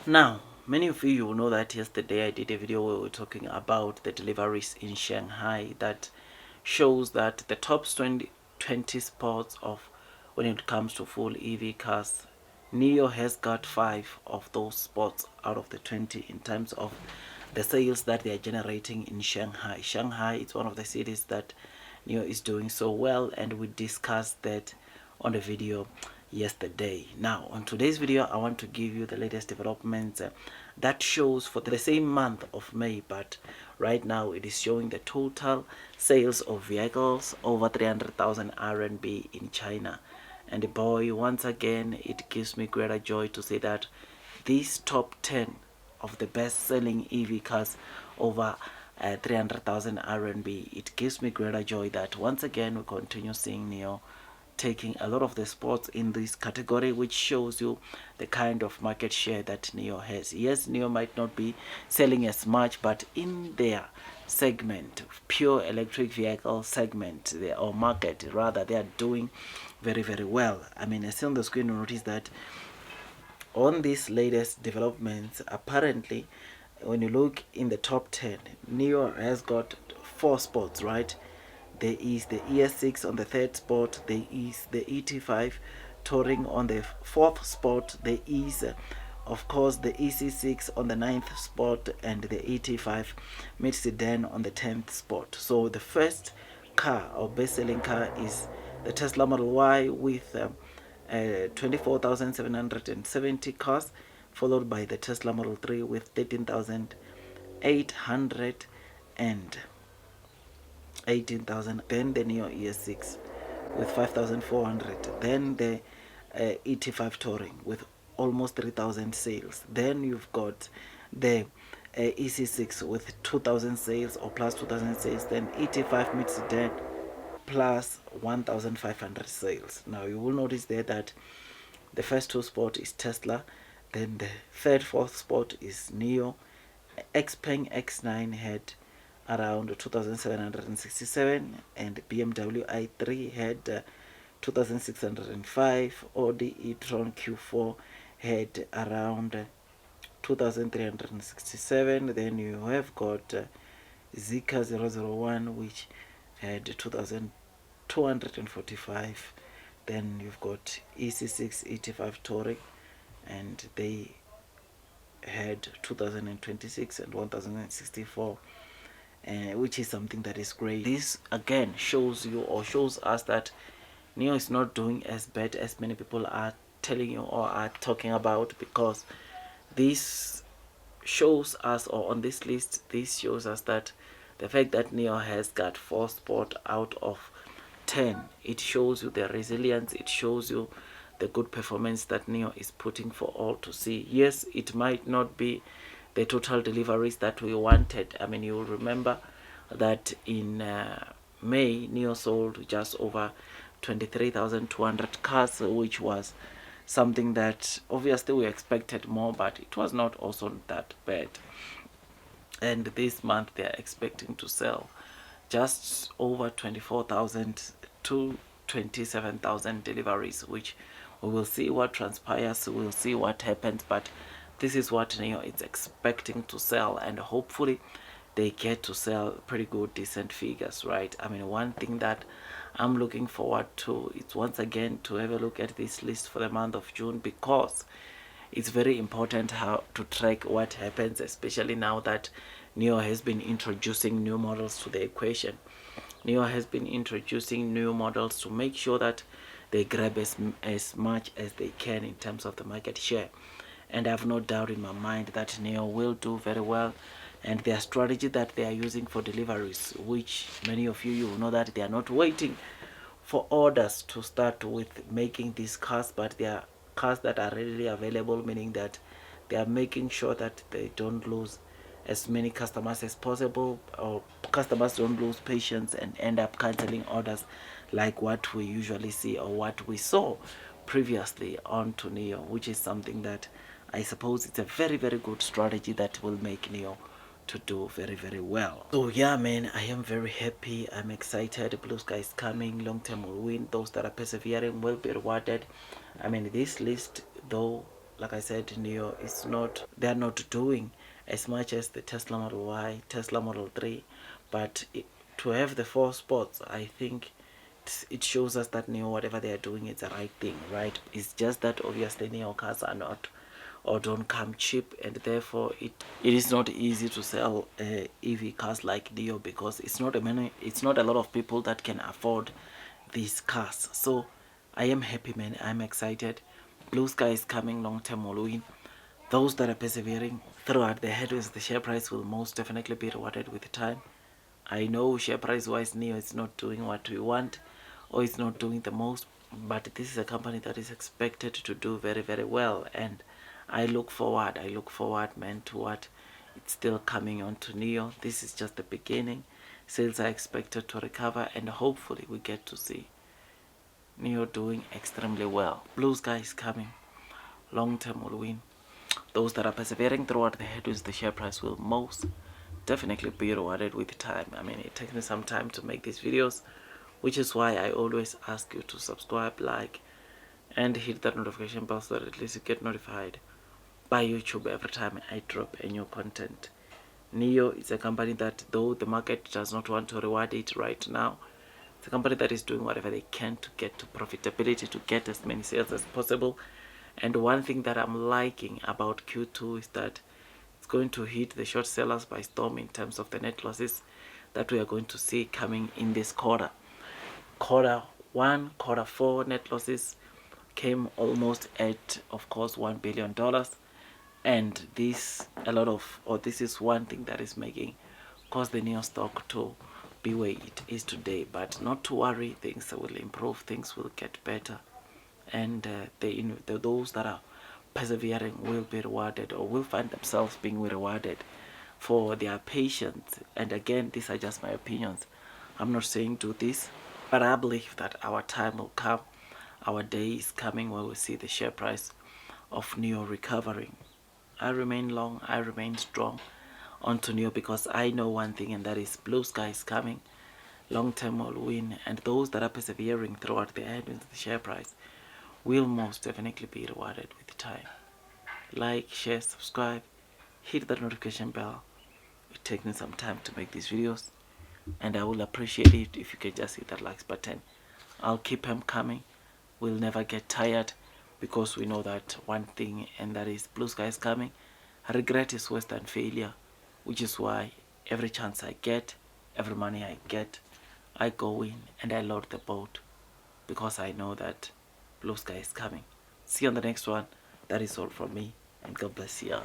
Now, many of you will know that yesterday I did a video where we were talking about the deliveries in Shanghai that shows that the top 20 spots of when it comes to full EV cars, Nio has got 5 of those spots out of the 20 in terms of the sales that they are generating in Shanghai. Shanghai is one of the cities that Nio is doing so well, and we discussed that on the video yesterday. Now, on today's video, I want to give you the latest developments that shows for the same month of May, but right now it is showing the total sales of vehicles over 300,000 RMB in China. And boy, once again, it gives me greater joy to say that these top 10 of the best-selling EV cars over 300,000 RMB, it gives me greater joy that once again we continue seeing Nio taking a lot of the spots in this category, which shows you the kind of market share that Nio has. Yes, Nio might not be selling as much, but in their segment, pure electric vehicle segment, or market rather, they are doing very well. I mean, I see on the screen you notice that on these latest developments, apparently when you look in the top 10, Nio has got 4 spots, right? There is the ES6 on the 3rd spot. There is the ET5 touring on the 4th spot. There is of course the EC6 on the 9th spot, and the ET5 mid sedan on the 10th spot. So the first car or best-selling car is the Tesla Model Y with 24,770 cars, followed by the Tesla Model 3 with 13,800 and 18,000, then the Nio ES6 with 5,400, then the ET5 touring with almost 3,000 sales. Then you've got the EC6 with 2,000 sales or plus 2,000 sales, then ET5 mid sedan plus 1,500 sales. Now you will notice there that the first 2 spot is Tesla, then the 3rd, 4th spot is Nio. Xpeng X9 had around 2,767, and BMW i3 had 2,605. Audi e-tron Q4 had around 2,367. Then you have got Zika 001, which had 2,245. Then you've got EC6 ET5 touring, and they had 2,026 and 1,064. Which is something that is great. This again shows you, or shows us, that Nio is not doing as bad as many people are telling you or are talking about, because this shows us, or on this list, this shows us that the fact that Nio has got 4 spots out of 10, it shows you the resilience, it shows you the good performance that Nio is putting for all to see. Yes, it might not be the total deliveries that we wanted. I mean, you will remember that in May, Nio sold just over 23,200 cars, which was something that obviously we expected more, but it was not also that bad. And this month they are expecting to sell just over 24,000 to 27,000 deliveries, which we will see what transpires, we'll see what happens, but this is what Nio is expecting to sell, and hopefully they get to sell pretty good, decent figures, right? I mean, one thing that I'm looking forward to is once again to have a look at this list for the month of June, because it's very important how to track what happens, especially now that Nio has been introducing new models to the equation. Nio has been introducing new models to make sure that they grab as much as they can in terms of the market share. And I have no doubt in my mind that Nio will do very well. And their strategy that they are using for deliveries, which many of you will know that they are not waiting for orders to start with making these cars, but they are cars that are readily available, meaning that they are making sure that they don't lose as many customers as possible, or customers don't lose patience and end up canceling orders like what we usually see or what we saw previously on to Nio, which is something that I suppose it's a very good strategy that will make Nio to do very well. So yeah, man, I am very happy, I'm excited. Blue sky is coming, long term will win, those that are persevering will be rewarded. I mean, this list, though like I said, Nio is not, they're not doing as much as the Tesla Model Y, Tesla Model 3, but to have the 4 spots, I think it shows us that Nio, whatever they are doing, it's the right thing, right? It's just that obviously Nio cars are not, or don't come cheap, and therefore it is not easy to sell EV cars like Nio, because it's not a lot of people that can afford these cars. So I am happy, man. I'm excited. Blue sky is coming. Long term will win. Those that are persevering throughout the headwinds, the share price will most definitely be rewarded with time. I know share price wise Nio is not doing what we want, or it's not doing the most, but this is a company that is expected to do very, very well, and I look forward, man, to what it's still coming on to Nio. This is just the beginning. Sales are expected to recover, and hopefully we get to see Nio doing extremely well. Blue sky is coming. Long term will win. Those that are persevering throughout the headwinds, the share price will most definitely be rewarded with time. I mean, it takes me some time to make these videos, which is why I always ask you to subscribe, like, and hit that notification bell so that at least you get notified by YouTube every time I drop a new content. Nio is a company that, though the market does not want to reward it right now, it's a company that is doing whatever they can to get to profitability, to get as many sales as possible. And one thing that I'm liking about Q2 is that it's going to hit the short sellers by storm in terms of the net losses that we are going to see coming in this quarter. Quarter 1, quarter 4 net losses came almost at, of course, $1 billion. And this is one thing that is making cause the Nio stock to be where it is today. But not to worry, things will improve, things will get better, and those that are persevering will be rewarded, or will find themselves being rewarded for their patience. And again, these are just my opinions. I'm not saying do this, but I believe that our time will come. Our day is coming where we see the share price of Nio recovering. I remain long, I remain strong onto Nio, because I know one thing, and that is blue sky is coming. Long term will win, and those that are persevering throughout the headwinds of the share price will most definitely be rewarded with time. Like, share, subscribe, hit that notification bell. It takes me some time to make these videos, and I will appreciate it if you can just hit that likes button. I'll keep them coming. We'll never get tired, because we know that one thing, and that is blue sky is coming. Regret is worse than failure, which is why every chance I get, every money I get, I go in and I load the boat, because I know that blue sky is coming. See you on the next one. That is all from me, and God bless you all.